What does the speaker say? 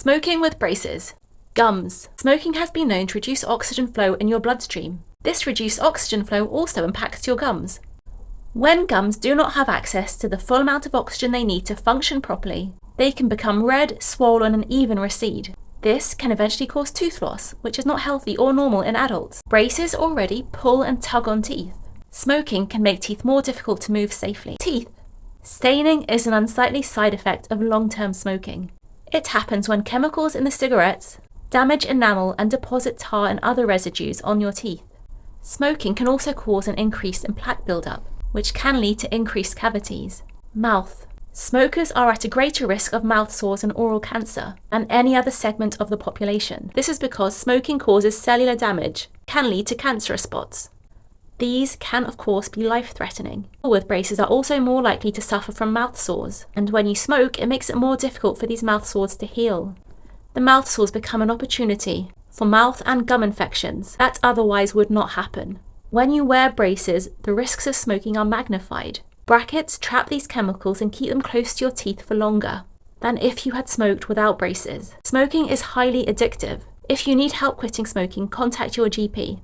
Smoking with braces. Gums. Smoking has been known to reduce oxygen flow in your bloodstream. This reduced oxygen flow also impacts your gums. When gums do not have access to the full amount of oxygen they need to function properly, they can become red, swollen, and even recede. This can eventually cause tooth loss, which is not healthy or normal in adults. Braces already pull and tug on teeth. Smoking can make teeth more difficult to move safely. Teeth. Staining is an unsightly side effect of long-term smoking. It happens when chemicals in the cigarettes damage enamel and deposit tar and other residues on your teeth. Smoking can also cause an increase in plaque build-up, which can lead to increased cavities. Mouth. Smokers are at a greater risk of mouth sores and oral cancer than any other segment of the population. This is because smoking causes cellular damage, can lead to cancerous spots. These can of course be life-threatening. People with braces are also more likely to suffer from mouth sores, and when you smoke it makes it more difficult for these mouth sores to heal. The mouth sores become an opportunity for mouth and gum infections that otherwise would not happen. When you wear braces, the risks of smoking are magnified. Brackets trap these chemicals and keep them close to your teeth for longer than if you had smoked without braces. Smoking is highly addictive. If you need help quitting smoking, contact your GP.